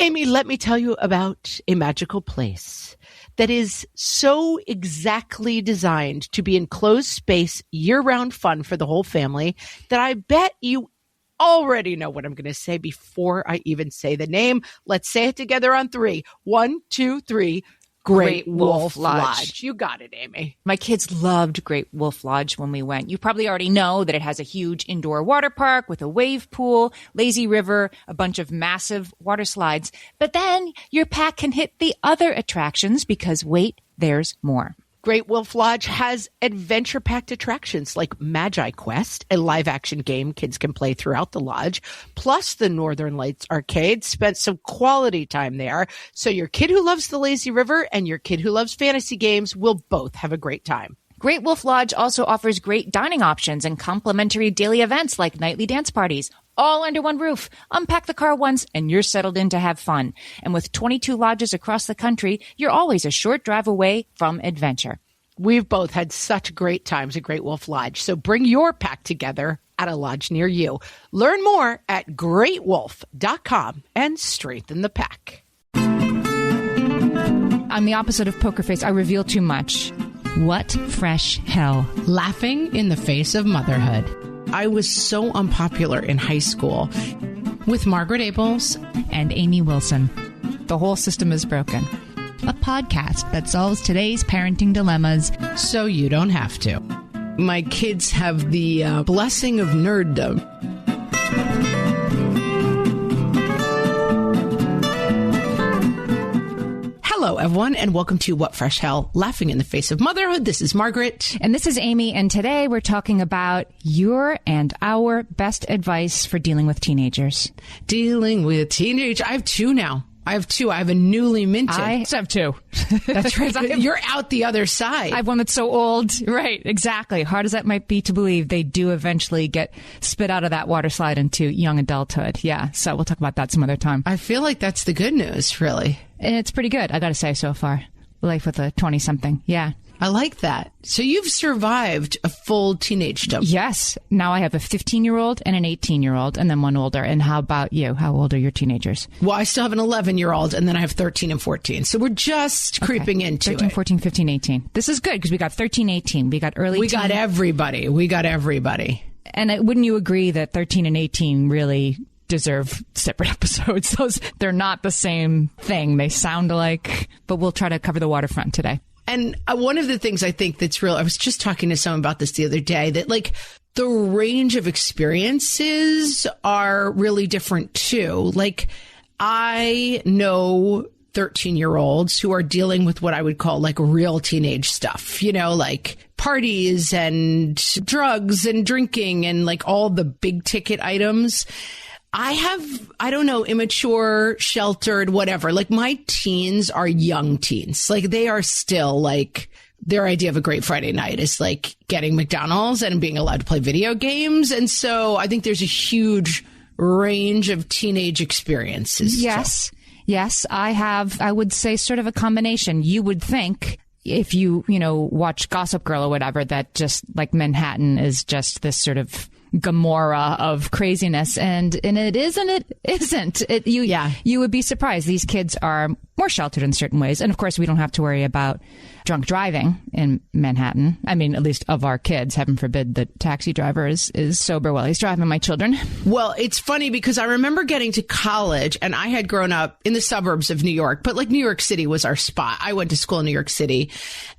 Amy, let me tell you about a magical place that is so exactly designed to be enclosed space, year-round fun for the whole family that I bet you already know what I'm going to say before I even say the name. Let's say it together on 3. 1, 2, 3. Great Wolf Lodge. You got it, Amy. My kids loved Great Wolf Lodge when we went. You probably already know that it has a huge indoor water park with a wave pool, lazy river, a bunch of massive water slides. But then your pack can hit the other attractions because, wait, there's more. Great Wolf Lodge has adventure-packed attractions like Magi Quest, a live-action game kids can play throughout the lodge, plus the Northern Lights Arcade. Spent some quality time there, so your kid who loves the lazy river and your kid who loves fantasy games will both have a great time. Great Wolf Lodge also offers great dining options and complimentary daily events like nightly dance parties, all under one roof. Unpack the car once and you're settled in to have fun. And with 22 lodges across the country, you're always a short drive away from adventure. We've both had such great times at Great Wolf Lodge, so bring your pack together at a lodge near you. Learn more at greatwolf.com and strengthen the pack. I'm the opposite of poker face. I reveal too much. What fresh hell? Laughing in the face of motherhood. I was so unpopular in high school. With Margaret Abels and Amy Wilson. The whole system is broken. A podcast that solves today's parenting dilemmas so you don't have to. My kids have the blessing of nerddom. Hello, everyone, and welcome to What Fresh Hell, Laughing in the Face of Motherhood. This is Margaret. And this is Amy, and today we're talking about your and our best advice for dealing with teenagers. Dealing with teenage. I have 2 now. I have 2. I have a newly minted. I have 2. That's right. You're out the other side. I have one that's so old. Right, exactly. Hard as that might be to believe, they do eventually get spit out of that water slide into young adulthood. Yeah, so we'll talk about that some other time. I feel like that's the good news, really. And it's pretty good, I gotta say, so far. Life with a 20-something. Yeah. I like that. So you've survived a full teenagedom. Yes. Now I have a 15-year-old and an 18-year-old and then one older. And how about you? How old are your teenagers? Well, I still have an 11-year-old and then I have 13 and 14. So we're just creeping into 13, 14, 15, 18. This is good because we got 13, 18. We got early We got everybody. And wouldn't you agree that 13 and 18 really deserve separate episodes? They're not the same thing. They sound alike, but we'll try to cover the waterfront today. And one of the things I think that's real, I was just talking to someone about this the other day, that like the range of experiences are really different too. Like I know 13-year-olds who are dealing with what I would call like real teenage stuff, you know, like parties and drugs and drinking and like all the big ticket items. I don't know, immature, sheltered, whatever. Like my teens are young teens. Like they are still like, their idea of a great Friday night is like getting McDonald's and being allowed to play video games. And so I think there's a huge range of teenage experiences. Yes. So. Yes. I would say sort of a combination. You would think if you watch Gossip Girl or whatever, that just like Manhattan is just this sort of Gomorrah of craziness, and it is and it isn't. You would be surprised. These kids are more sheltered in certain ways, and of course we don't have to worry about drunk driving in Manhattan. I mean, at least of our kids. Heaven forbid the taxi driver is sober while he's driving my children. Well, it's funny because I remember getting to college, and I had grown up in the suburbs of New York, but like New York City was our spot. I went to school in New York City,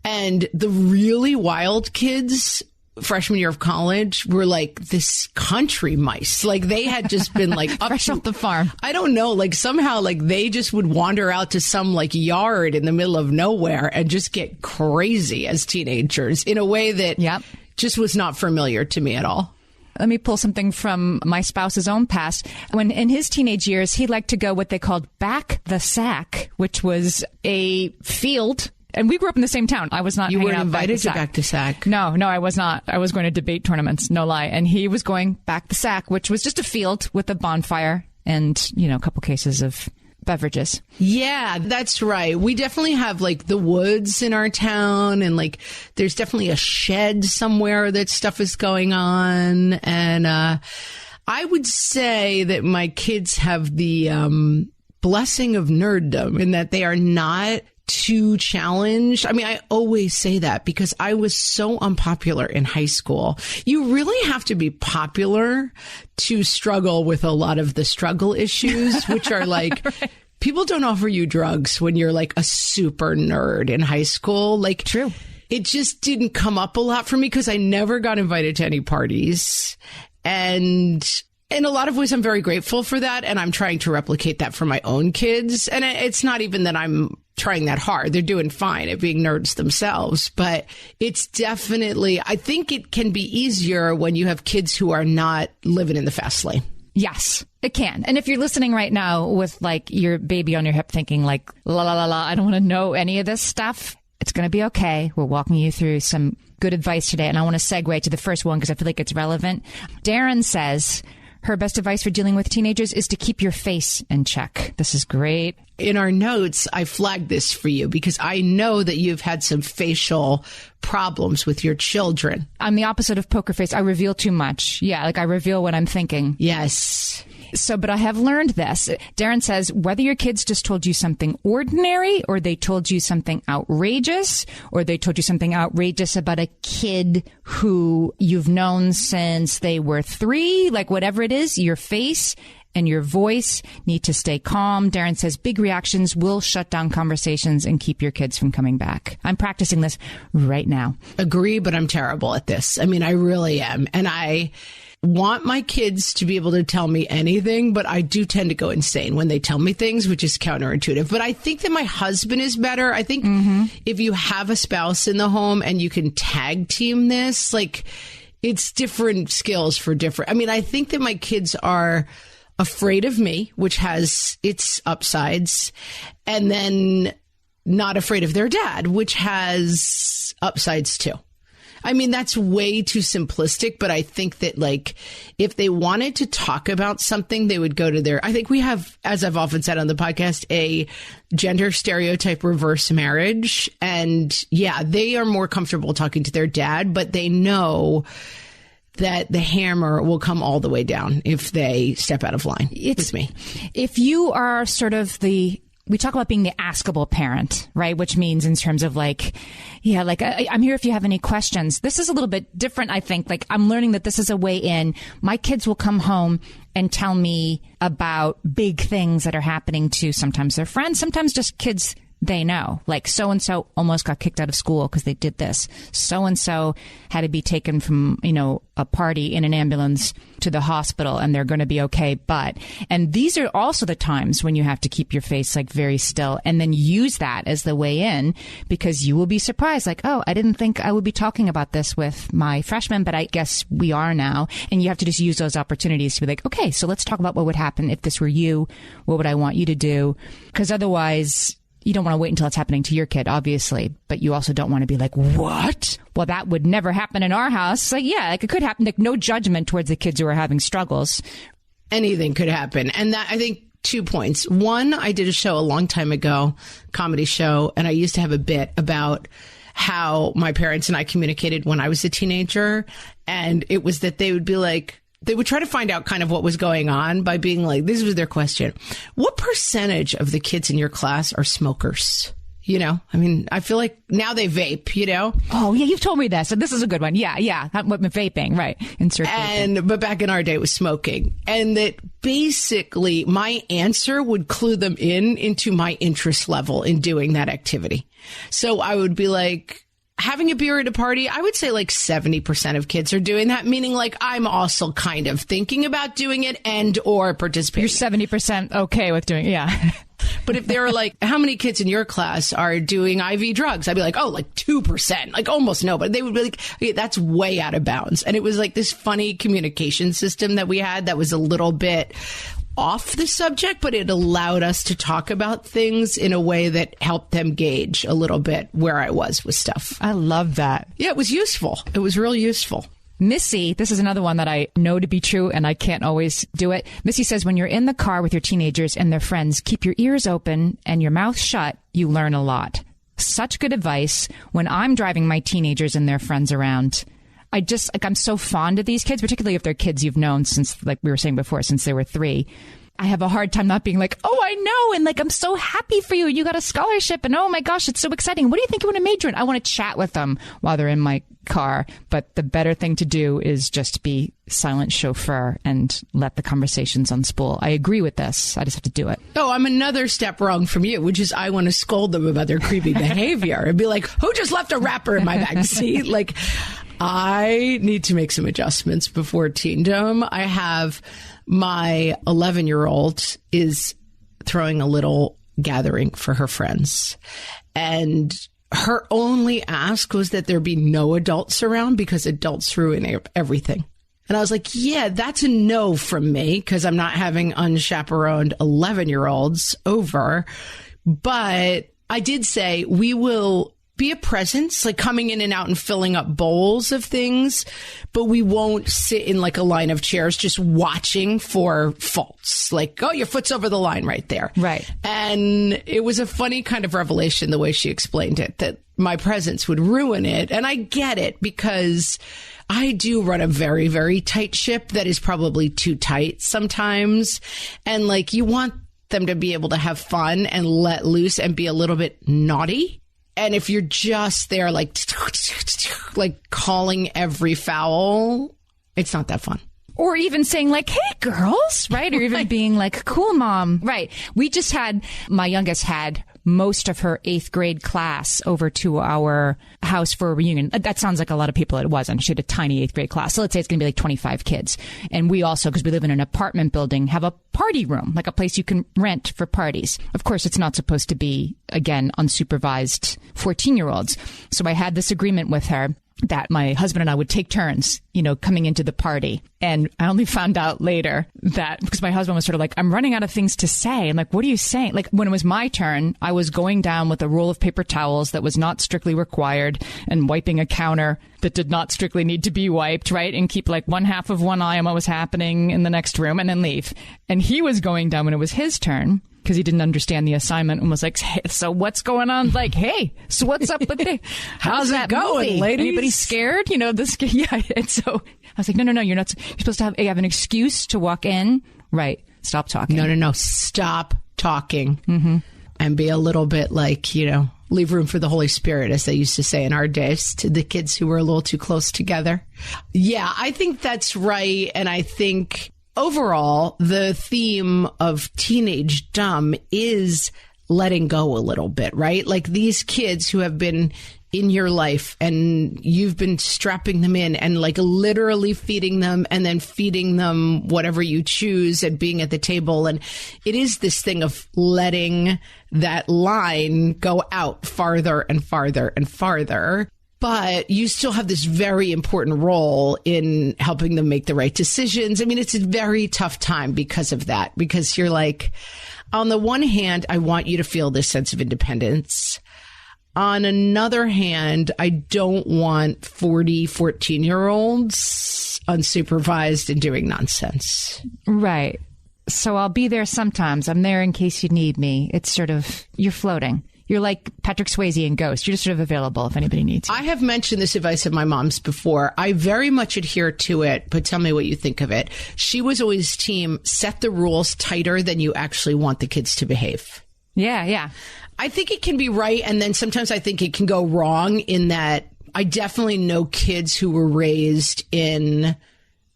and the really wild kids freshman year of college were like this country mice. Like they had just been like fresh off the farm. I don't know. Like somehow like they just would wander out to some like yard in the middle of nowhere and just get crazy as teenagers in a way that just was not familiar to me at all. Let me pull something from my spouse's own past. When in his teenage years, he liked to go what they called back the sack, which was a field. And we grew up in the same town. I was not. You weren't invited to Back the Sack. No, I was not. I was going to debate tournaments, no lie. And he was going Back the Sack, which was just a field with a bonfire and, a couple cases of beverages. Yeah, that's right. We definitely have like the woods in our town, and like there's definitely a shed somewhere that stuff is going on. And I would say that my kids have the blessing of nerddom in that they are not too challenged. I mean, I always say that because I was so unpopular in high school. You really have to be popular to struggle with a lot of the struggle issues, which are like, right. People don't offer you drugs when you're like a super nerd in high school. Like, true. It just didn't come up a lot for me because I never got invited to any parties. And in a lot of ways, I'm very grateful for that. And I'm trying to replicate that for my own kids. And it's not even that I'm trying that hard. They're doing fine at being nerds themselves. But it's definitely, I think it can be easier when you have kids who are not living in the fast lane. Yes, it can. And if you're listening right now with like your baby on your hip thinking like, la, la, la, la, I don't want to know any of this stuff, it's going to be okay. We're walking you through some good advice today. And I want to segue to the first one because I feel like it's relevant. Darren says her best advice for dealing with teenagers is to keep your face in check. This is great. In our notes, I flagged this for you because I know that you've had some facial problems with your children. I'm the opposite of poker face. I reveal too much. Yeah, like I reveal what I'm thinking. Yes. So, but I have learned this. Darren says, whether your kids just told you something ordinary or they told you something outrageous or they told you something outrageous about a kid who you've known since they were 3, like whatever it is, your face and your voice need to stay calm. Darren says big reactions will shut down conversations and keep your kids from coming back. I'm practicing this right now. Agree, but I'm terrible at this. I mean, I really am. And I want my kids to be able to tell me anything, but I do tend to go insane when they tell me things, which is counterintuitive. But I think that my husband is better. I think if you have a spouse in the home and you can tag team this, like it's different skills for different. I mean, I think that my kids are afraid of me, which has its upsides, and then not afraid of their dad, which has upsides too. I mean, that's way too simplistic, but I think that like if they wanted to talk about something, they would go to I think we have, as I've often said on the podcast, a gender stereotype reverse marriage. And yeah, they are more comfortable talking to their dad, but they know that the hammer will come all the way down if they step out of line with me. If you are sort of we talk about being the askable parent, right? Which means in terms of like, yeah, like I'm here if you have any questions. This is a little bit different, I think. Like I'm learning that this is a way in. My kids will come home and tell me about big things that are happening to sometimes their friends, sometimes just kids they know. Like so-and-so almost got kicked out of school because they did this. So-and-so had to be taken from, a party in an ambulance to the hospital and they're going to be okay. And these are also the times when you have to keep your face like very still and then use that as the way in because you will be surprised. Like, oh, I didn't think I would be talking about this with my freshmen, but I guess we are now. And you have to just use those opportunities to be like, okay, so let's talk about what would happen if this were you. What would I want you to do? Because otherwise, you don't want to wait until it's happening to your kid, obviously, but you also don't want to be like, what? Well, that would never happen in our house. Like, yeah, like it could happen. Like no judgment towards the kids who are having struggles. Anything could happen. And that, I think 2 points. One, I did a show a long time ago, comedy show, and I used to have a bit about how my parents and I communicated when I was a teenager. And it was that they would be like, they would try to find out kind of what was going on by being like, this was their question. What percentage of the kids in your class are smokers? I mean, I feel like now they vape, Oh, yeah, you've told me this. So this is a good one. Yeah. Vaping, right. Insert vaping. But back in our day, it was smoking. And that basically my answer would clue them into my interest level in doing that activity. So I would be like, having a beer at a party, I would say like 70% of kids are doing that, meaning like I'm also kind of thinking about doing it and or participating. You're 70% okay with doing it, yeah. But if they're like, how many kids in your class are doing IV drugs? I'd be like, oh, like 2%, like almost nobody. They would be like, okay, that's way out of bounds. And it was like this funny communication system that we had that was a little bit off the subject, but it allowed us to talk about things in a way that helped them gauge a little bit where I was with stuff. I love that. Yeah, it was useful. It was real useful. Missy, this is another one that I know to be true and I can't always do it. Missy says, when you're in the car with your teenagers and their friends, keep your ears open and your mouth shut. You learn a lot. Such good advice when I'm driving my teenagers and their friends around. I'm so fond of these kids, particularly if they're kids you've known since, like we were saying before, since they were 3. I have a hard time not being like, oh, I know. And like, I'm so happy for you. You got a scholarship. And oh my gosh, it's so exciting. What do you think you want to major in? I want to chat with them while they're in my car. But the better thing to do is just be silent chauffeur and let the conversations unspool. I agree with this. I just have to do it. Oh, I'm another step wrong from you, which is I want to scold them about their creepy behavior and be like, who just left a wrapper in my back seat? Like, I need to make some adjustments before teendom. I have my 11-year-old is throwing a little gathering for her friends. And her only ask was that there be no adults around because adults ruin everything. And I was like, yeah, that's a no from me because I'm not having unchaperoned 11-year-olds over. But I did say we will be a presence, like coming in and out and filling up bowls of things, but we won't sit in like a line of chairs just watching for faults. Like, oh, your foot's over the line right there. Right. And it was a funny kind of revelation the way she explained it, that my presence would ruin it. And I get it because I do run a very, very tight ship that is probably too tight sometimes. And like, you want them to be able to have fun and let loose and be a little bit naughty. And if you're just there, like calling every foul, it's not that fun. Or even saying like, hey, girls, right? Or even being like, cool, mom. Right. We just had, my youngest had most of her 8th grade class over to our house for a reunion. That sounds like a lot of people. It wasn't. She had a tiny 8th grade class. So let's say it's going to be like 25 kids. And we also, because we live in an apartment building, have a party room, like a place you can rent for parties. Of course, it's not supposed to be, again, unsupervised 14-year-olds. So I had this agreement with her that my husband and I would take turns, coming into the party. And I only found out later that because my husband was sort of like, I'm running out of things to say. I'm like, what are you saying? Like when it was my turn, I was going down with a roll of paper towels that was not strictly required and wiping a counter that did not strictly need to be wiped, right? And keep like one half of one eye on what was happening in the next room and then leave. And he was going down when it was his turn, because he didn't understand the assignment and was like, hey, so what's going on? Like, hey, so what's up with the, how's that going, movie? Ladies? Anybody scared? Yeah. And so I was like, no, you're not. You're supposed to have an excuse to walk in. Right. Stop talking. No. Stop talking. And be a little bit like, leave room for the Holy Spirit, as they used to say in our days to the kids who were a little too close together. Yeah, I think that's right. And I think overall, the theme of teenage dumb is letting go a little bit, right? Like these kids who have been in your life and you've been strapping them in and like literally feeding them and then feeding them whatever you choose and being at the table. And it is this thing of letting that line go out farther and farther and farther. But you still have this very important role in helping them make the right decisions. I mean, it's a very tough time because of that, because you're like, on the one hand, I want you to feel this sense of independence. On another hand, I don't want 14-year-olds unsupervised and doing nonsense. Right. So I'll be there sometimes. I'm there in case you need me. It's sort of, you're floating. You're like Patrick Swayze in Ghost. You're just sort of available if anybody needs you. I have mentioned this advice of my mom's before. I very much adhere to it, but tell me what you think of it. She was always team, set the rules tighter than you actually want the kids to behave. Yeah. I think it can be right. And then sometimes I think it can go wrong in that I definitely know kids who were raised in,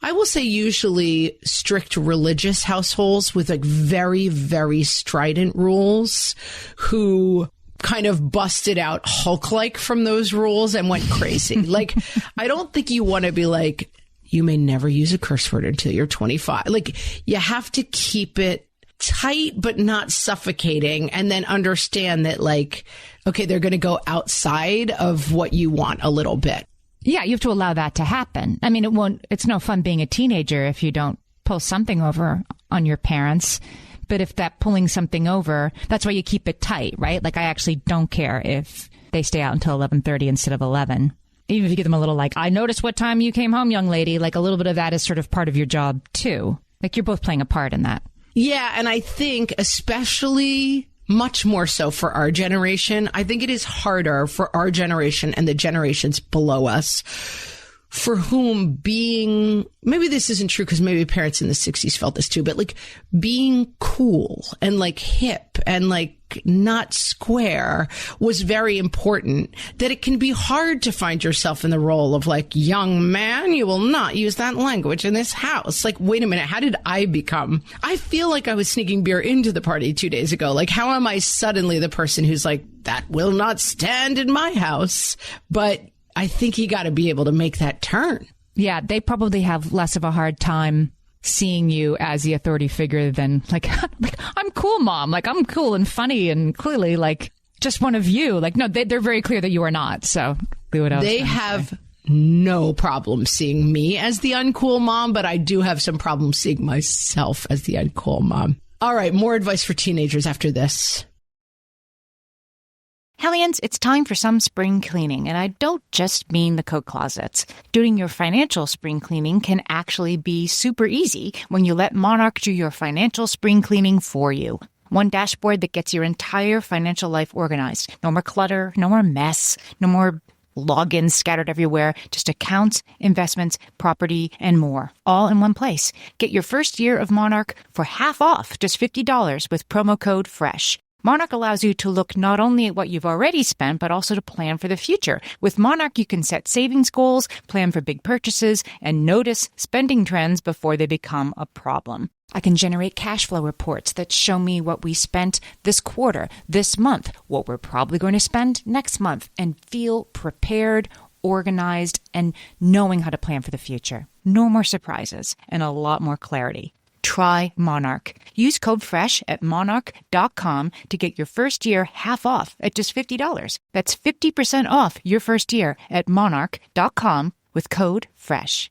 I will say usually strict religious households with like very, very strident rules who kind of busted out Hulk-like from those rules and went crazy. Like, I don't think you want to be like, you may never use a curse word until you're 25. Like, you have to keep it tight, but not suffocating. And then understand that like, okay, they're going to go outside of what you want a little bit. Yeah, you have to allow that to happen. I mean, it's no fun being a teenager if you don't pull something over on your parents. But if that pulling something over, that's why you keep it tight, right? Like I actually don't care if they stay out until 11:30 instead of 11. Even if you give them a little like, I noticed what time you came home, young lady. Like a little bit of that is sort of part of your job too. Like you're both playing a part in that. Yeah. And I think especially much more so for our generation, I think it is harder for our generation and the generations below us for whom maybe this isn't true because maybe parents in the 60s felt this too, but like being cool and like hip and like not square was very important, that it can be hard to find yourself in the role of like, young man, you will not use that language in this house. Like, wait a minute, how did I feel like I was sneaking beer into the party 2 days ago. Like, how am I suddenly the person who's like, that will not stand in my house? But I think you got to be able to make that turn. Yeah, they probably have less of a hard time seeing you as the authority figure than like I'm cool, mom. Like, I'm cool and funny and clearly like just one of you. Like, no, they're very clear that you are not. So they have no problem seeing me as the uncool mom, but I do have some problems seeing myself as the uncool mom. All right, more advice for teenagers after this. Hellions, it's time for some spring cleaning, and I don't just mean the coat closets. Doing your financial spring cleaning can actually be super easy when you let Monarch do your financial spring cleaning for you. One dashboard that gets your entire financial life organized. No more clutter, no more mess, no more logins scattered everywhere, just accounts, investments, property, and more, all in one place. Get your first year of Monarch for half off, just $50 with promo code FRESH. Monarch allows you to look not only at what you've already spent, but also to plan for the future. With Monarch, you can set savings goals, plan for big purchases, and notice spending trends before they become a problem. I can generate cash flow reports that show me what we spent this quarter, this month, what we're probably going to spend next month, and feel prepared, organized, and knowing how to plan for the future. No more surprises and a lot more clarity. Try Monarch. Use code FRESH at monarch.com to get your first year half off at just $50. That's 50% off your first year at monarch.com with code FRESH.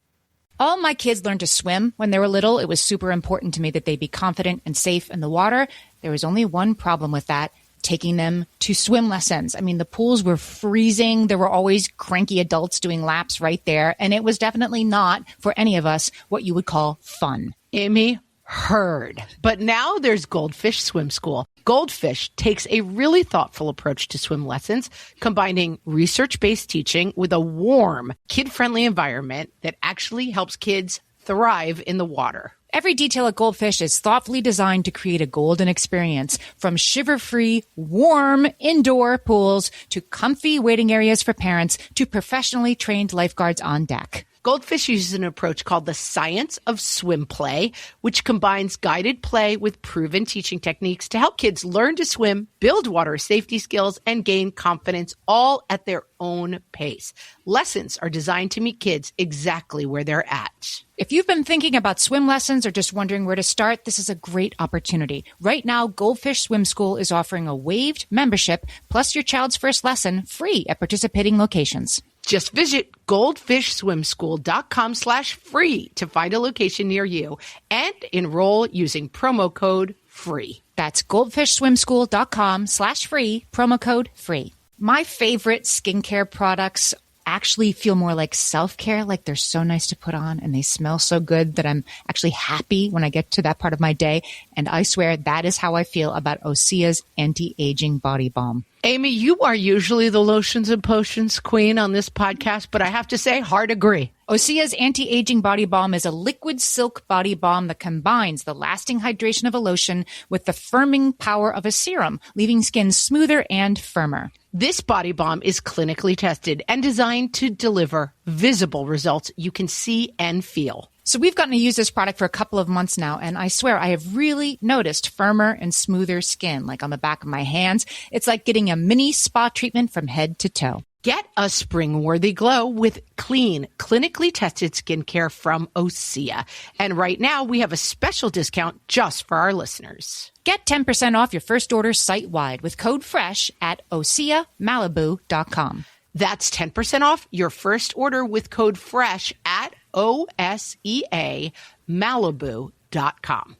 All my kids learned to swim when they were little. It was super important to me that they be confident and safe in the water. There was only one problem with that: taking them to swim lessons. I mean, the pools were freezing. There were always cranky adults doing laps right there. And it was definitely not, for any of us, what you would call fun. Amy, heard. But now there's Goldfish Swim School. Goldfish takes a really thoughtful approach to swim lessons, combining research-based teaching with a warm, kid-friendly environment that actually helps kids thrive in the water. Every detail at Goldfish is thoughtfully designed to create a golden experience, from shiver-free, warm indoor pools to comfy waiting areas for parents to professionally trained lifeguards on deck. Goldfish uses an approach called the science of swim play, which combines guided play with proven teaching techniques to help kids learn to swim, build water safety skills, and gain confidence, all at their own pace. Lessons are designed to meet kids exactly where they're at. If you've been thinking about swim lessons or just wondering where to start, this is a great opportunity. Right now, Goldfish Swim School is offering a waived membership plus your child's first lesson free at participating locations. Just visit goldfishswimschool.com/free to find a location near you and enroll using promo code FREE. That's goldfishswimschool.com/free, promo code FREE. My favorite skincare products actually feel more like self-care, like they're so nice to put on and they smell so good that I'm actually happy when I get to that part of my day. And I swear that is how I feel about Osea's anti-aging body balm. Amy, you are usually the lotions and potions queen on this podcast, but I have to say, hard agree. Osea's anti-aging body balm is a liquid silk body balm that combines the lasting hydration of a lotion with the firming power of a serum, leaving skin smoother and firmer. This body balm is clinically tested and designed to deliver visible results you can see and feel. So we've gotten to use this product for a couple of months now, and I swear I have really noticed firmer and smoother skin, like on the back of my hands. It's like getting a mini spa treatment from head to toe. Get a spring-worthy glow with clean, clinically tested skincare from Osea. And right now, we have a special discount just for our listeners. Get 10% off your first order site-wide with code FRESH at OseaMalibu.com. That's 10% off your first order with code FRESH at OSEAMalibu.com.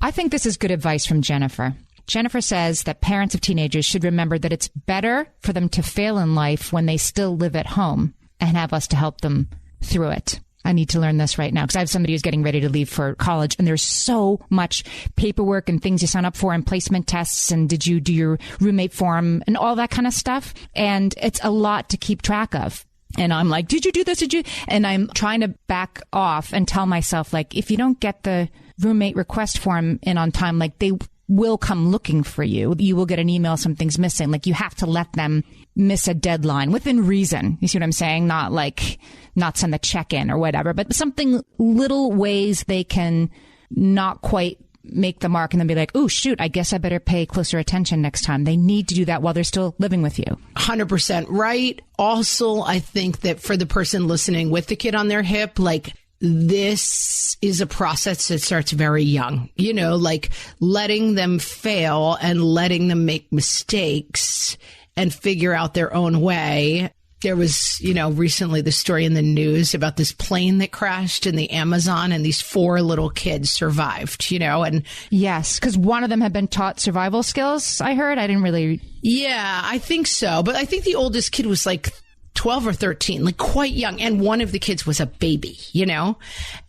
I think this is good advice from Jennifer. Jennifer says that parents of teenagers should remember that it's better for them to fail in life when they still live at home and have us to help them through it. I need to learn this right now because I have somebody who's getting ready to leave for college, and there's so much paperwork and things you sign up for and placement tests and did you do your roommate form and all that kind of stuff. And it's a lot to keep track of. And I'm like, did you do this? And I'm trying to back off and tell myself, like, if you don't get the roommate request form in on time, like they will come looking for you. You will get an email, something's missing. Like you have to let them miss a deadline within reason. You see what I'm saying? Not like not send the check in or whatever, but something little ways they can not quite make the mark and then be like, oh, shoot, I guess I better pay closer attention next time. They need to do that while they're still living with you. 100% right. Also, I think that for the person listening with the kid on their hip, like this is a process that starts very young, like letting them fail and letting them make mistakes and figure out their own way. There was, recently the story in the news about this plane that crashed in the Amazon and these 4 little kids survived, and yes, because one of them had been taught survival skills. I heard. I didn't really. Yeah, I think so. But I think the oldest kid was like 12 or 13, like quite young. And one of the kids was a baby,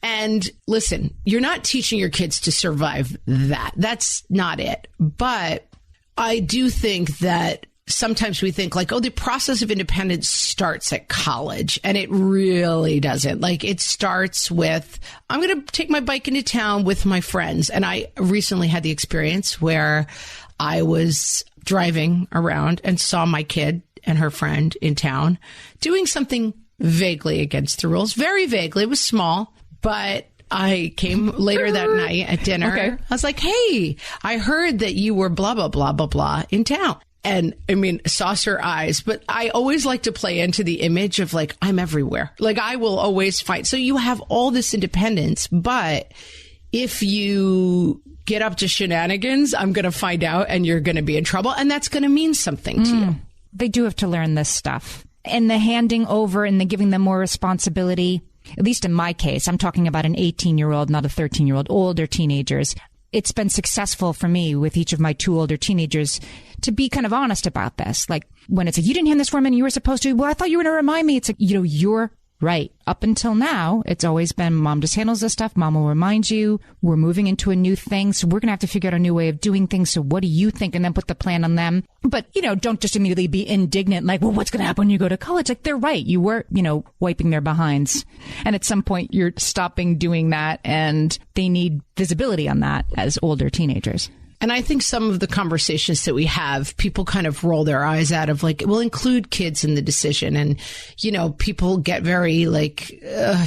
and listen, you're not teaching your kids to survive that. That's not it. But I do think that sometimes we think like, oh, the process of independence starts at college, and it really doesn't. Like it starts with, I'm going to take my bike into town with my friends. And I recently had the experience where I was driving around and saw my kid and her friend in town doing something vaguely against the rules, very vaguely. It was small, but I came later that night at dinner. Okay. I was like, hey, I heard that you were blah, blah, blah, blah, blah in town. And I mean, saucer eyes, but I always like to play into the image of like, I'm everywhere. Like I will always fight. So you have all this independence, but if you get up to shenanigans, I'm going to find out and you're going to be in trouble. And that's going to mean something to you. They do have to learn this stuff. And the handing over and the giving them more responsibility, at least in my case, I'm talking about an 18-year-old, not a 13-year-old, older teenagers. It's been successful for me with each of my 2 older teenagers to be kind of honest about this. Like when it's like, you didn't hand this form in, you were supposed to. Well, I thought you were going to remind me. It's like, you're right. Up until now, it's always been mom just handles this stuff. Mom will remind you. We're moving into a new thing. So we're going to have to figure out a new way of doing things. So what do you think? And then put the plan on them. But, don't just immediately be indignant. Like, well, what's going to happen when you go to college? Like, they're right. You were, wiping their behinds. And at some point, you're stopping doing that. And they need visibility on that as older teenagers. And I think some of the conversations that we have, people kind of roll their eyes out of like, we'll include kids in the decision. And, people get very like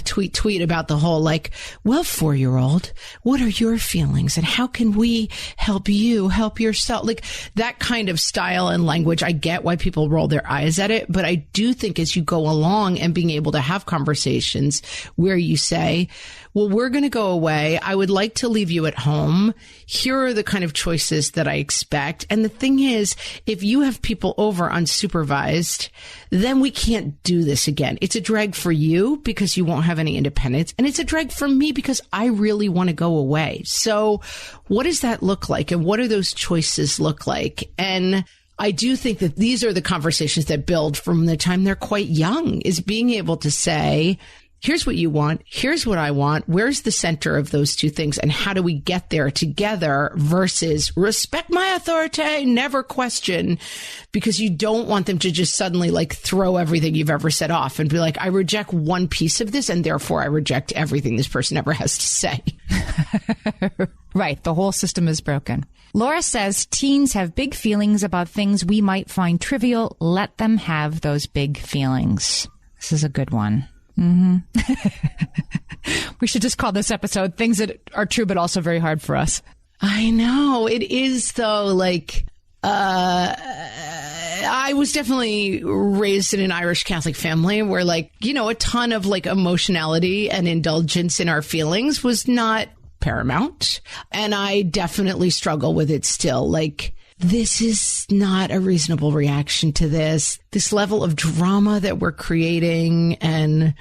tweet about the whole like, well, 4-year-old, what are your feelings and how can we help you help yourself? Like that kind of style and language. I get why people roll their eyes at it. But I do think as you go along and being able to have conversations where you say, well, we're going to go away. I would like to leave you at home. Here are the kind of choices that I expect. And the thing is, if you have people over unsupervised, then we can't do this again. It's a drag for you because you won't have any independence. And it's a drag for me because I really want to go away. So what does that look like? And what do those choices look like? And I do think that these are the conversations that build from the time they're quite young, is being able to say, here's what you want. Here's what I want. Where's the center of those two things? And how do we get there together versus respect my authority, never question, because you don't want them to just suddenly like throw everything you've ever said off and be like, I reject one piece of this and therefore I reject everything this person ever has to say. Right. The whole system is broken. Laura says teens have big feelings about things we might find trivial. Let them have those big feelings. This is a good one. Mm-hmm. We should just call this episode Things That Are True But Also Very Hard for Us. I know. It is, though, like, I was definitely raised in an Irish Catholic family where, like, a ton of, like, emotionality and indulgence in our feelings was not paramount. And I definitely struggle with it still. Like, this is not a reasonable reaction to this level of drama that we're creating. And,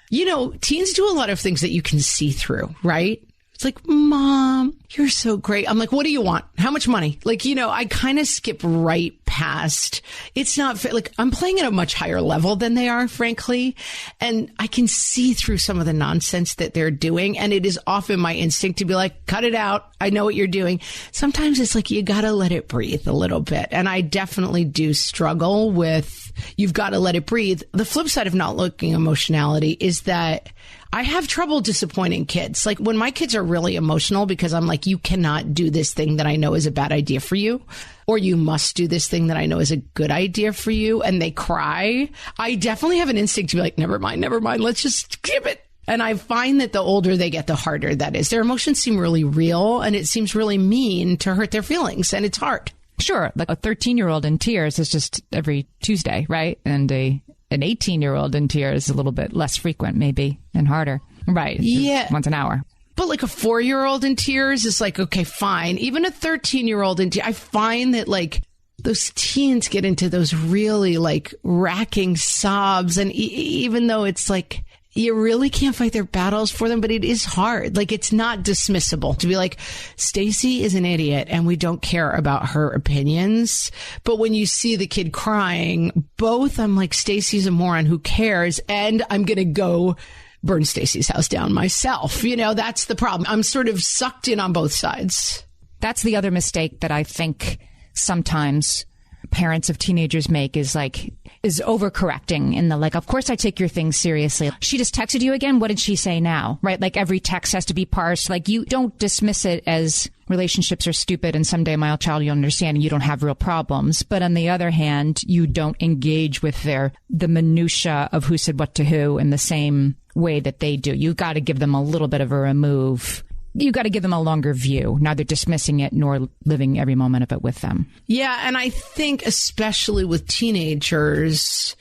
teens do a lot of things that you can see through, right? It's like, Mom, you're so great. I'm like, what do you want? How much money? Like, I kind of skip right past past. It's not like I'm playing at a much higher level than they are, frankly. And I can see through some of the nonsense that they're doing. And it is often my instinct to be like, cut it out. I know what you're doing. Sometimes it's like, you got to let it breathe a little bit. And I definitely do struggle with, you've got to let it breathe. The flip side of not looking emotionality is that I have trouble disappointing kids. Like when my kids are really emotional because I'm like, you cannot do this thing that I know is a bad idea for you, or you must do this thing that I know is a good idea for you, and they cry, I definitely have an instinct to be like, never mind, let's just skip it. And I find that the older they get, the harder that is. Their emotions seem really real, and it seems really mean to hurt their feelings, and it's hard. Sure. Like a 13-year-old in tears is just every Tuesday, right? And an 18-year-old in tears is a little bit less frequent, maybe, and harder. Right. Yeah. Once an hour. But like a 4-year-old in tears is like, okay, fine. Even a 13-year-old in tears, I find that like those teens get into those really like racking sobs. And even though it's like, you really can't fight their battles for them, but it is hard. Like, it's not dismissible to be like, Stacy is an idiot and we don't care about her opinions. But when you see the kid crying, both I'm like, Stacy's a moron, who cares? And I'm going to go burn Stacy's house down myself. You know, that's the problem. I'm sort of sucked in on both sides. That's the other mistake that I think sometimes parents of teenagers make is overcorrecting in the like, of course I take your things seriously. She just texted you again. What did she say now? Right? Like every text has to be parsed. Like you don't dismiss it as relationships are stupid and someday my child you'll understand and you don't have real problems. But on the other hand, you don't engage with the minutia of who said what to who in the same way that they do. You've got to give them a little bit of a remove. You got to give them a longer view, neither dismissing it nor living every moment of it with them. Yeah. And I think especially with teenagers,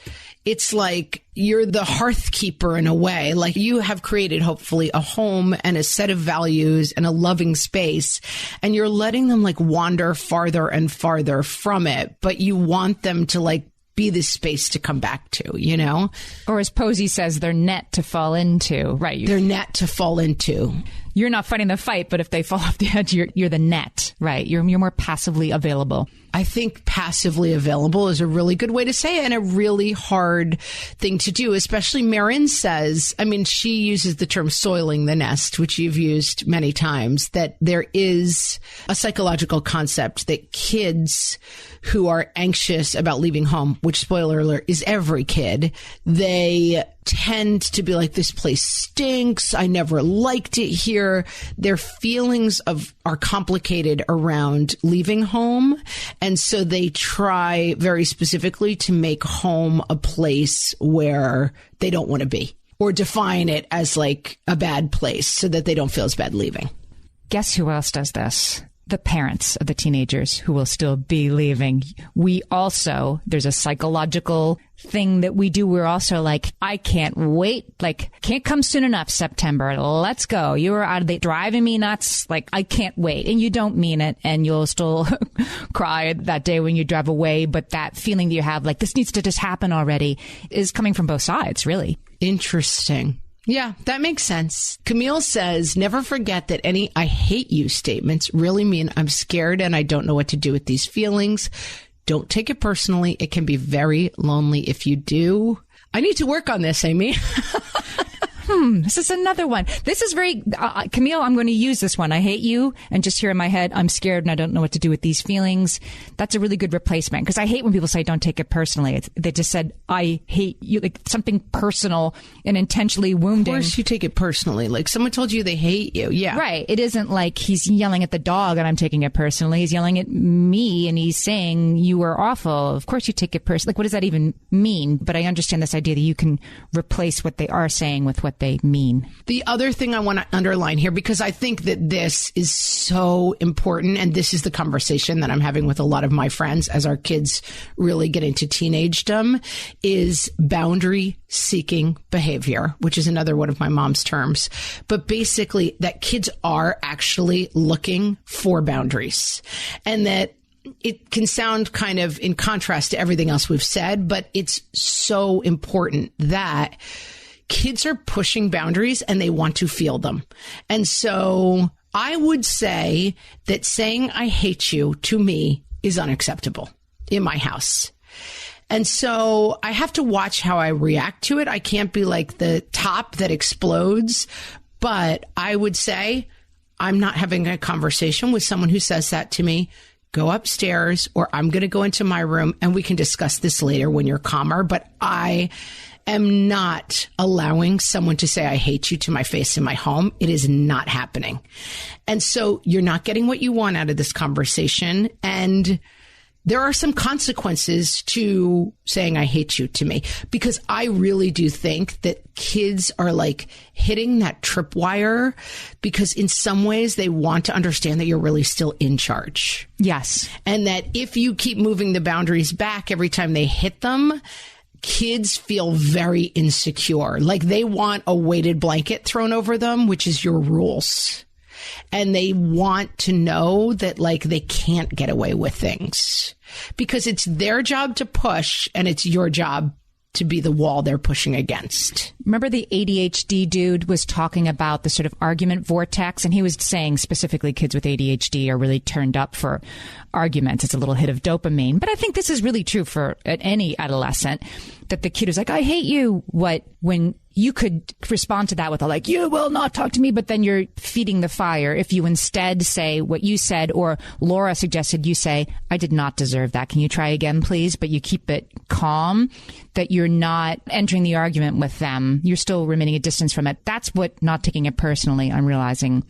it's like you're the hearth keeper in a way. Like you have created hopefully a home and a set of values and a loving space, and you're letting them like wander farther and farther from it. But you want them to like be this space to come back to, you know? Or as Posey says, their net to fall into, right? Their net to fall into. You're not fighting the fight, but if they fall off the edge, you're the net, right? You're more passively available. I think passively available is a really good way to say it, and a really hard thing to do, especially Marin says, I mean, she uses the term soiling the nest, which you've used many times, that there is a psychological concept that kids who are anxious about leaving home, which spoiler alert is every kid, they tend to be like, this place stinks. I never liked it here. Their feelings are complicated around leaving home. And so they try very specifically to make home a place where they don't want to be, or define it as like a bad place so that they don't feel as bad leaving. Guess who else does this? The parents of the teenagers who will still be leaving. We also, there's a psychological thing that we do. We're also like, I can't wait. Like, can't come soon enough, September. Let's go. You are out of the driving me nuts. Like, I can't wait. And you don't mean it. And you'll still cry that day when you drive away. But that feeling that you have, like, this needs to just happen already, is coming from both sides, really. Interesting. Yeah, that makes sense. Camille says, never forget that any I hate you statements really mean I'm scared and I don't know what to do with these feelings. Don't take it personally. It can be very lonely if you do. I need to work on this, Amy. This is another one. This is very, Camille, I'm going to use this one. I hate you. And just here in my head, I'm scared and I don't know what to do with these feelings. That's a really good replacement, because I hate when people say don't take it personally. They just said, I hate you, like something personal and intentionally wounding. Of course you take it personally. Like someone told you they hate you. Yeah. Right. It isn't like he's yelling at the dog and I'm taking it personally. He's yelling at me and he's saying you were awful. Of course you take it personally. Like, what does that even mean? But I understand this idea that you can replace what they are saying with what they mean. The other thing I want to underline here, because I think that this is so important, and this is the conversation that I'm having with a lot of my friends as our kids really get into teenagedom, is boundary seeking behavior, which is another one of my mom's terms. But basically that kids are actually looking for boundaries, and that it can sound kind of in contrast to everything else we've said, but it's so important that kids are pushing boundaries and they want to feel them. And so I would say that saying I hate you to me is unacceptable. in my house. And so I have to watch how I react to it. I can't be like the top that explodes, but I would say I'm not having a conversation with someone who says that to me. Go upstairs, or I'm going to go into my room and we can discuss this later when you're calmer. But I am not allowing someone to say, I hate you to my face in my home. It is not happening. And so you're not getting what you want out of this conversation. And there are some consequences to saying I hate you to me, because I really do think that kids are like hitting that tripwire, because in some ways they want to understand that you're really still in charge. Yes. And that if you keep moving the boundaries back every time they hit them, kids feel very insecure. Like they want a weighted blanket thrown over them, which is your rules. And they want to know that like they can't get away with things, because it's their job to push and it's your job to be the wall they're pushing against. Remember the ADHD dude was talking about the sort of argument vortex, and he was saying specifically kids with ADHD are really turned up for arguments. It's a little hit of dopamine. But I think this is really true for any adolescent, that the kid is like, I hate you. When you could respond to that with a like, you will not talk to me, but then you're feeding the fire. If you instead say what you said, or Laura suggested you say, I did not deserve that. Can you try again, please? But you keep it calm, that you're not entering the argument with them. You're still remaining a distance from it. That's what not taking it personally, I'm realizing,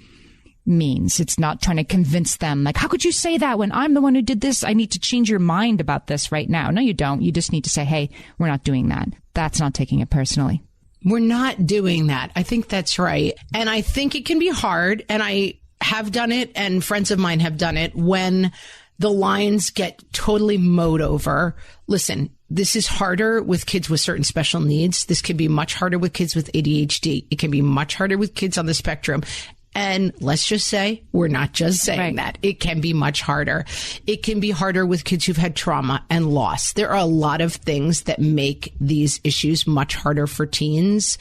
means. It's not trying to convince them, like, how could you say that when I'm the one who did this? I need to change your mind about this right now. No, you don't. You just need to say, hey, we're not doing that. That's not taking it personally. We're not doing that. I think that's right. And I think it can be hard. And I have done it, and friends of mine have done it, when the lines get totally mowed over. Listen, this is harder with kids with certain special needs. This can be much harder with kids with ADHD. It can be much harder with kids on the spectrum. And let's just say, we're not just saying that. It can be much harder. It can be harder with kids who've had trauma and loss. There are a lot of things that make these issues much harder for teens.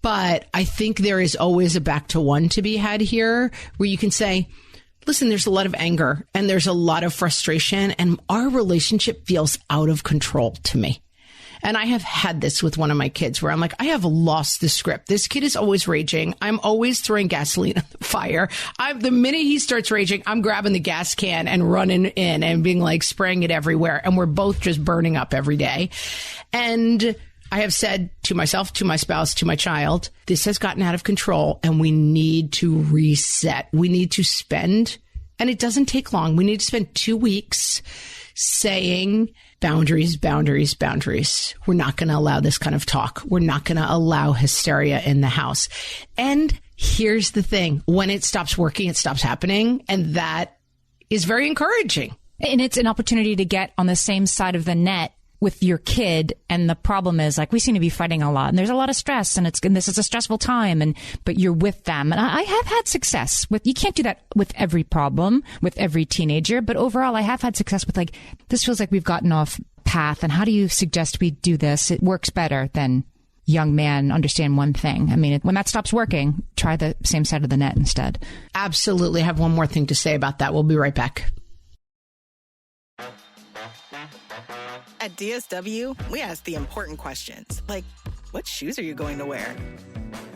But I think there is always a back to one to be had here, where you can say, listen, there's a lot of anger and there's a lot of frustration, and our relationship feels out of control to me. And I have had this with one of my kids where I'm like, I have lost the script. This kid is always raging. I'm always throwing gasoline on the fire. The minute he starts raging, I'm grabbing the gas can and running in and being like spraying it everywhere. And we're both just burning up every day. And I have said to myself, to my spouse, to my child, this has gotten out of control and we need to reset. We need to spend, and it doesn't take long, we need to spend 2 weeks saying boundaries, boundaries, boundaries. We're not going to allow this kind of talk. We're not going to allow hysteria in the house. And here's the thing. When it stops working, it stops happening. And that is very encouraging. And it's an opportunity to get on the same side of the net with your kid. And the problem is, like, we seem to be fighting a lot, and there's a lot of stress, and this is a stressful time, but you're with them. And I have had success you can't do that with every problem, with every teenager, but overall I have had success with, like, this feels like we've gotten off path, and how do you suggest we do this? It works better than young man, understand one thing. I mean, when that stops working, try the same side of the net instead. Absolutely. I have one more thing to say about that. We'll be right back. At DSW, we ask the important questions, like, what shoes are you going to wear?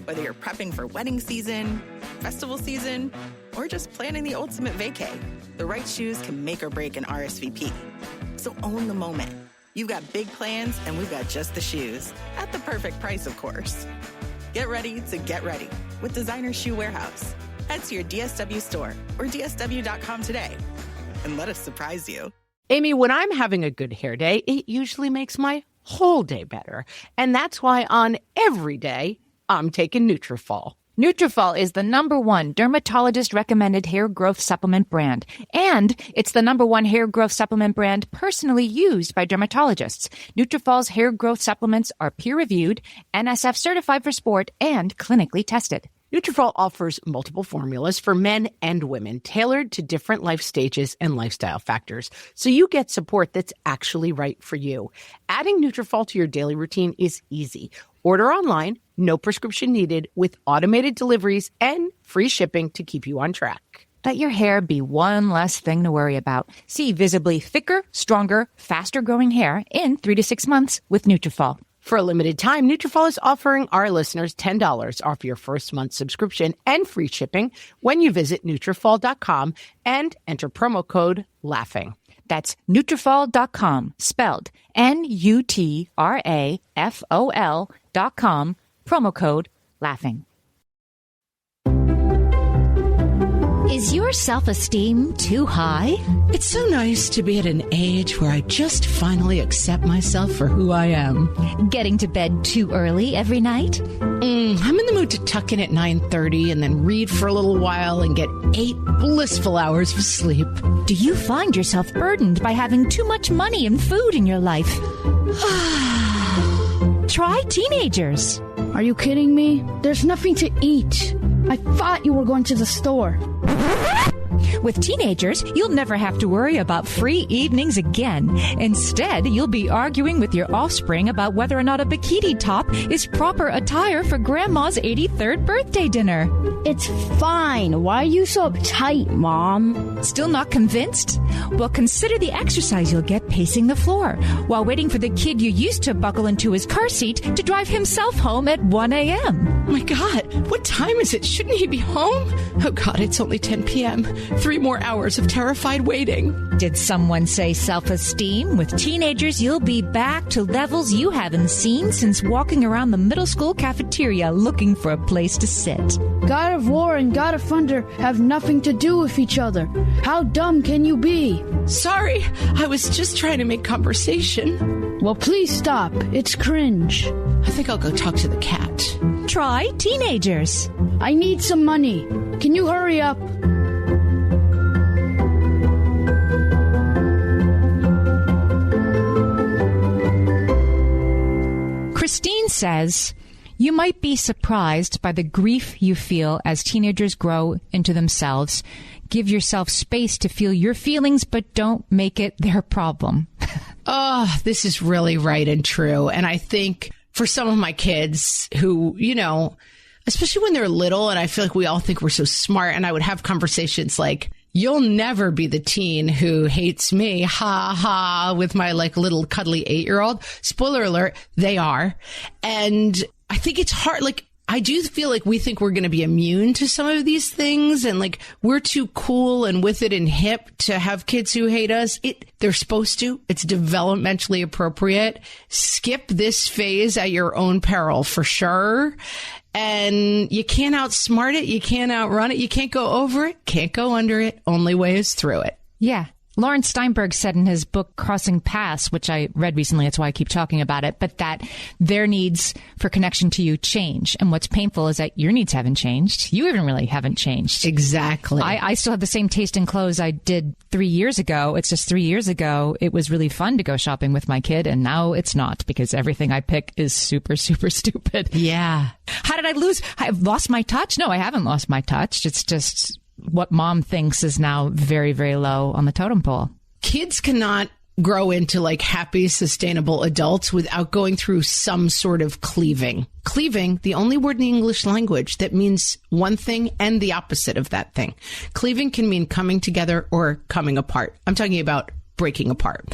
Whether you're prepping for wedding season, festival season, or just planning the ultimate vacay, the right shoes can make or break an RSVP. So own the moment. You've got big plans, and we've got just the shoes. At the perfect price, of course. Get ready to get ready with Designer Shoe Warehouse. Head to your DSW store or DSW.com today and let us surprise you. Amy, when I'm having a good hair day, it usually makes my whole day better. And that's why on every day, I'm taking Nutrafol. Nutrafol is the #1 dermatologist-recommended hair growth supplement brand. And it's the #1 hair growth supplement brand personally used by dermatologists. Nutrafol's hair growth supplements are peer-reviewed, NSF certified for sport, and clinically tested. Nutrafol offers multiple formulas for men and women tailored to different life stages and lifestyle factors, so you get support that's actually right for you. Adding Nutrafol to your daily routine is easy. Order online, no prescription needed, with automated deliveries and free shipping to keep you on track. Let your hair be one less thing to worry about. See visibly thicker, stronger, faster-growing hair in 3 to 6 months with Nutrafol. For a limited time, Nutrafol is offering our listeners $10 off your first month subscription and free shipping when you visit Nutrafol.com and enter promo code LAUGHING. That's Nutrafol.com, spelled Nutrafol.com, promo code LAUGHING. Is your self-esteem too high? It's so nice to be at an age where I just finally accept myself for who I am. Getting to bed too early every night? I'm in the mood to tuck in at 9:30 and then read for a little while and get 8 blissful hours of sleep. Do you find yourself burdened by having too much money and food in your life? Try teenagers. Are you kidding me? There's nothing to eat. I thought you were going to the store. With teenagers, you'll never have to worry about free evenings again. Instead, you'll be arguing with your offspring about whether or not a bikini top is proper attire for Grandma's 83rd birthday dinner. It's fine. Why are you so uptight, Mom? Still not convinced? Well, consider the exercise you'll get pacing the floor while waiting for the kid you used to buckle into his car seat to drive himself home at 1 a.m. Oh my God, what time is it? Shouldn't he be home? Oh God, it's only 10 p.m. 3 more hours of terrified waiting. Did someone say self-esteem? With teenagers, you'll be back to levels you haven't seen since walking around the middle school cafeteria looking for a place to sit. God of War and God of Thunder have nothing to do with each other. How dumb can you be? Sorry, I was just trying to make conversation. Well, please stop. It's cringe. I think I'll go talk to the cat. Try teenagers. I need some money. Can you hurry up? Christine says, you might be surprised by the grief you feel as teenagers grow into themselves. Give yourself space to feel your feelings, but don't make it their problem. Oh, this is really right and true. And I think for some of my kids who, you know, especially when they're little, and I feel like we all think we're so smart, and I would have conversations like, you'll never be the teen who hates me, ha ha, with my like little cuddly 8-year-old. Spoiler alert, they are. And I think it's hard. Like, I do feel like we think we're going to be immune to some of these things, and like we're too cool and with it and hip to have kids who hate us. They're supposed to. It's developmentally appropriate. Skip this phase at your own peril for sure. And you can't outsmart it. You can't outrun it. You can't go over it. Can't go under it. Only way is through it. Yeah. Lawrence Steinberg said in his book, Crossing Paths, which I read recently, that's why I keep talking about it, but that their needs for connection to you change. And what's painful is that your needs haven't changed. You even really haven't changed. Exactly. I still have the same taste in clothes I did 3 years ago. It's just 3 years ago, it was really fun to go shopping with my kid. And now it's not, because everything I pick is super, super stupid. Yeah. How did I lose? I've lost my touch? No, I haven't lost my touch. It's just what mom thinks is now very, very low on the totem pole. Kids cannot grow into like happy, sustainable adults without going through some sort of cleaving. Cleaving, the only word in the English language that means one thing and the opposite of that thing. Cleaving can mean coming together or coming apart. I'm talking about breaking apart.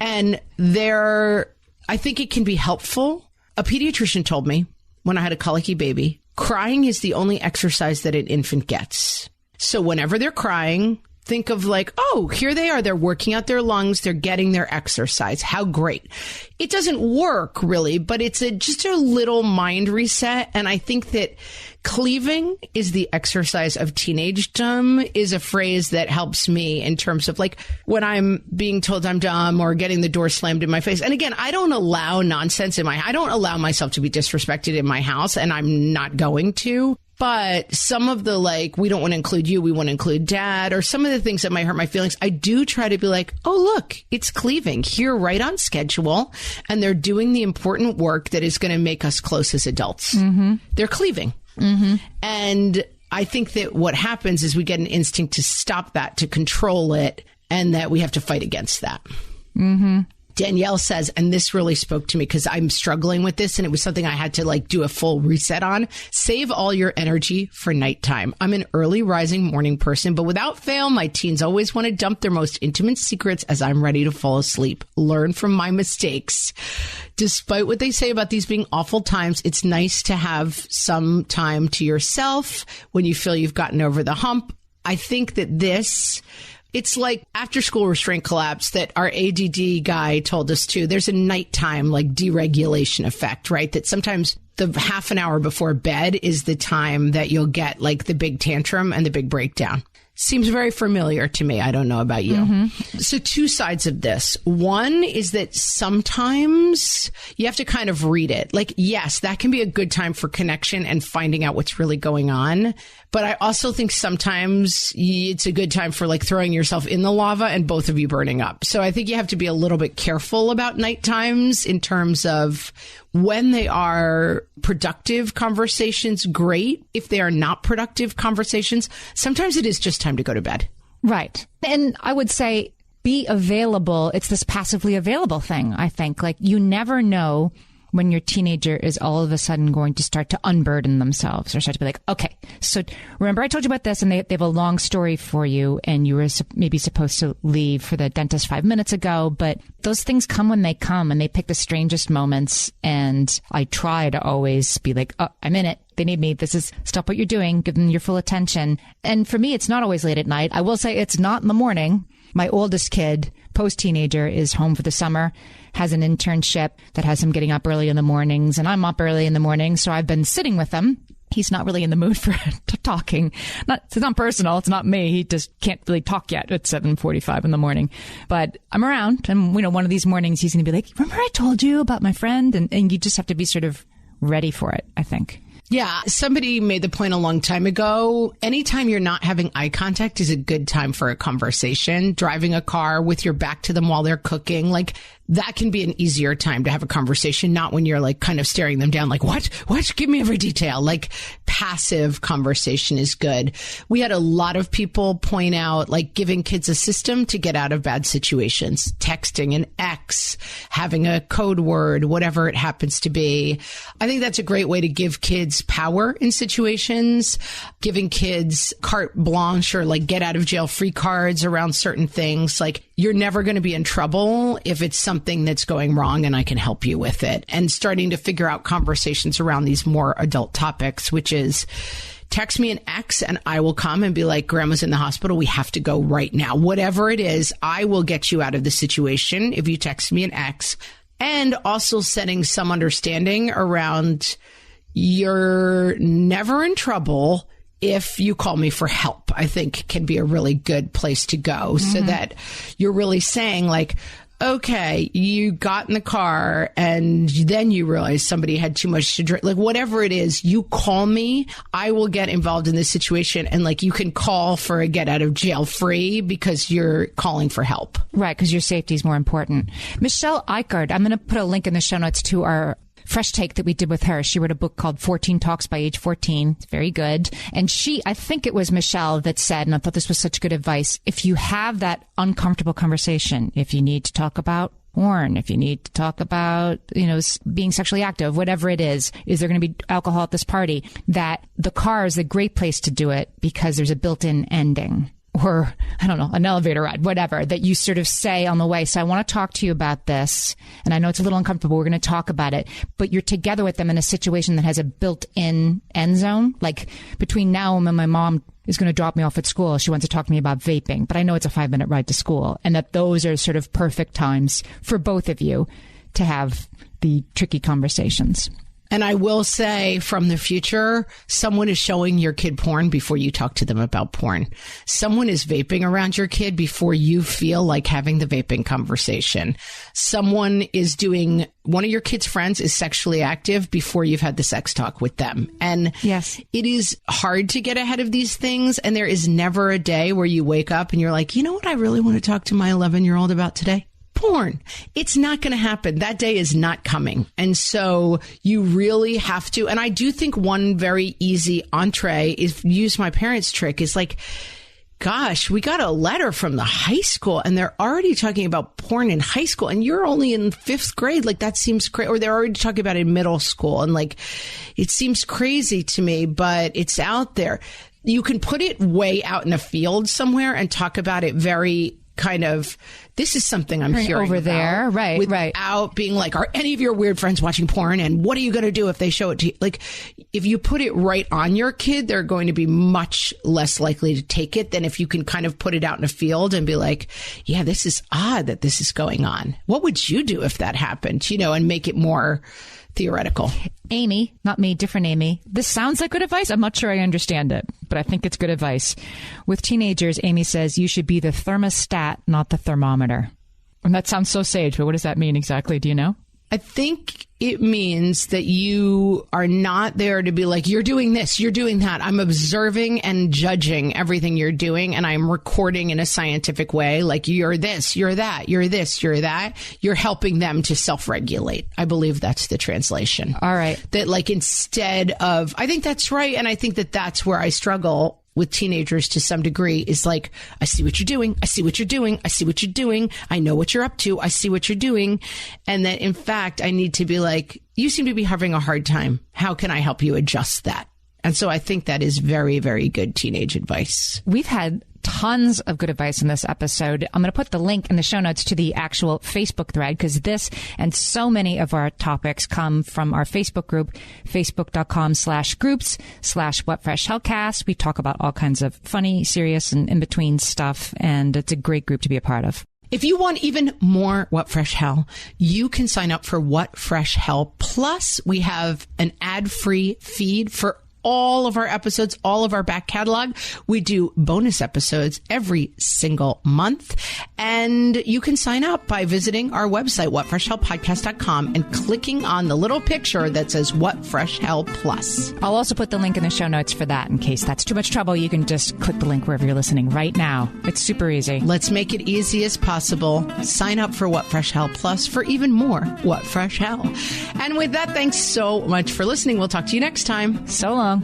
And I think it can be helpful. A pediatrician told me when I had a colicky baby, crying is the only exercise that an infant gets. So whenever they're crying, think of like, oh, here they are. They're working out their lungs. They're getting their exercise. How great. It doesn't work really, but it's just a little mind reset. And I think that cleaving is the exercise of teenagedom is a phrase that helps me in terms of like when I'm being told I'm dumb or getting the door slammed in my face. And again, I don't allow nonsense I don't allow myself to be disrespected in my house, and I'm not going to. But some of the like, we don't want to include you, we want to include dad, or some of the things that might hurt my feelings, I do try to be like, oh, look, it's cleaving here right on schedule. And they're doing the important work that is going to make us close as adults. Mm-hmm. They're cleaving. Mm-hmm. And I think that what happens is we get an instinct to stop that, to control it, and that we have to fight against that. Mm-hmm. Danielle says, and this really spoke to me because I'm struggling with this and it was something I had to like do a full reset on. Save all your energy for nighttime. I'm an early rising morning person, but without fail, my teens always want to dump their most intimate secrets as I'm ready to fall asleep. Learn from my mistakes. Despite what they say about these being awful times, it's nice to have some time to yourself when you feel you've gotten over the hump. I think that it's like after school restraint collapse that our ADD guy told us to. There's a nighttime like deregulation effect, right? That sometimes the half an hour before bed is the time that you'll get like the big tantrum and the big breakdown. Seems very familiar to me. I don't know about you. Mm-hmm. So two sides of this. One is that sometimes you have to kind of read it. Like, yes, that can be a good time for connection and finding out what's really going on. But I also think sometimes it's a good time for like throwing yourself in the lava and both of you burning up. So I think you have to be a little bit careful about night times in terms of when they are productive conversations, great. If they are not productive conversations, sometimes it is just time to go to bed. Right. And I would say be available. It's this passively available thing, I think. Like you never know when your teenager is all of a sudden going to start to unburden themselves or start to be like, okay, so remember I told you about this and they have a long story for you and you were maybe supposed to leave for the dentist 5 minutes ago, but those things come when they come and they pick the strangest moments. And I try to always be like, oh, I'm in it. They need me. Stop what you're doing. Give them your full attention. And for me, it's not always late at night. I will say it's not in the morning. My oldest kid, post-teenager, is home for the summer, has an internship that has him getting up early in the mornings, and I'm up early in the morning, so I've been sitting with him. He's not really in the mood for talking. It's not personal. It's not me. He just can't really talk yet at 7:45 in the morning. But I'm around, and one of these mornings he's going to be like, remember I told you about my friend? And you just have to be sort of ready for it, I think. Yeah, somebody made the point a long time ago. Anytime you're not having eye contact is a good time for a conversation. Driving a car with your back to them while they're cooking, like that can be an easier time to have a conversation, not when you're like kind of staring them down like, what? Give me every detail. Like passive conversation is good. We had a lot of people point out like giving kids a system to get out of bad situations, texting an X, having a code word, whatever it happens to be. I think that's a great way to give kids power in situations, giving kids carte blanche or like get out of jail free cards around certain things. Like you're never going to be in trouble if it's something that's going wrong and I can help you with it. And starting to figure out conversations around these more adult topics, which is text me an X and I will come and be like, grandma's in the hospital. We have to go right now. Whatever it is, I will get you out of the situation if you text me an X. And also setting some understanding around you're never in trouble if you call me for help, I think can be a really good place to go so that you're really saying like, okay, you got in the car and then you realize somebody had too much to drink. Like whatever it is, you call me, I will get involved in this situation. And like you can call for a get out of jail free because you're calling for help. Right, because your safety is more important. Michelle Eichard, I'm going to put a link in the show notes to our fresh take that we did with her. She wrote a book called 14 Talks by Age 14. It's very good. And I think it was Michelle that said, and I thought this was such good advice, if you have that uncomfortable conversation, if you need to talk about porn, if you need to talk about, being sexually active, whatever it is there going to be alcohol at this party, that the car is a great place to do it because there's a built-in ending. Or, I don't know, an elevator ride, whatever, that you sort of say on the way. So I want to talk to you about this. And I know it's a little uncomfortable. We're going to talk about it. But you're together with them in a situation that has a built-in end zone. Like between now and when my mom is going to drop me off at school, she wants to talk to me about vaping. But I know it's a 5-minute ride to school. And that those are sort of perfect times for both of you to have the tricky conversations. And I will say from the future, someone is showing your kid porn before you talk to them about porn. Someone is vaping around your kid before you feel like having the vaping conversation. Someone is one of your kid's friends is sexually active before you've had the sex talk with them. And yes, it is hard to get ahead of these things. And there is never a day where you wake up and you're like, you know what I really want to talk to my 11-year-old about today? Porn. It's not going to happen. That day is not coming. And so you really have to. And I do think one very easy entree is use my parents' trick is like, gosh, we got a letter from the high school and they're already talking about porn in high school and you're only in 5th grade. Like that seems crazy. Or they're already talking about it in middle school. And like, it seems crazy to me, but it's out there. You can put it way out in a field somewhere and talk about it very kind of, this is something I'm hearing over about, there. Right. Without being like, are any of your weird friends watching porn? And what are you going to do if they show it to you? Like, if you put it right on your kid, they're going to be much less likely to take it than if you can kind of put it out in a field and be like, yeah, this is odd that this is going on. What would you do if that happened? You know, and make it more theoretical. Amy, not me, different Amy. This sounds like good advice. I'm not sure I understand it, but I think it's good advice. With teenagers, Amy says you should be the thermostat, not the thermometer. And that sounds so sage, but what does that mean exactly? Do you know? I think it means that you are not there to be like, you're doing this, you're doing that. I'm observing and judging everything you're doing, and I'm recording in a scientific way. Like, you're this, you're that, you're this, you're that. You're helping them to self-regulate. I believe that's the translation. All right. That like, instead of, I think that's right. And I think that that's where I struggle with teenagers to some degree, is like, I see what you're doing. I see what you're doing. I see what you're doing. I know what you're up to. I see what you're doing. And that, in fact, I need to be like, you seem to be having a hard time. How can I help you adjust that? And so I think that is very, very good teenage advice. We've had tons of good advice in this episode. I'm going to put the link in the show notes to the actual Facebook thread, because this and so many of our topics come from our Facebook group, facebook.com/groups/whatfreshhellcast. We talk about all kinds of funny, serious, and in-between stuff, and it's a great group to be a part of. If you want even more What Fresh Hell, you can sign up for What Fresh Hell Plus. We have an ad-free feed for all of our episodes, all of our back catalog. We do bonus episodes every single month. And you can sign up by visiting our website, whatfreshhellpodcast.com, and clicking on the little picture that says What Fresh Hell Plus. I'll also put the link in the show notes for that in case that's too much trouble. You can just click the link wherever you're listening right now. It's super easy. Let's make it easy as possible. Sign up for What Fresh Hell Plus for even more What Fresh Hell. And with that, thanks so much for listening. We'll talk to you next time. So long.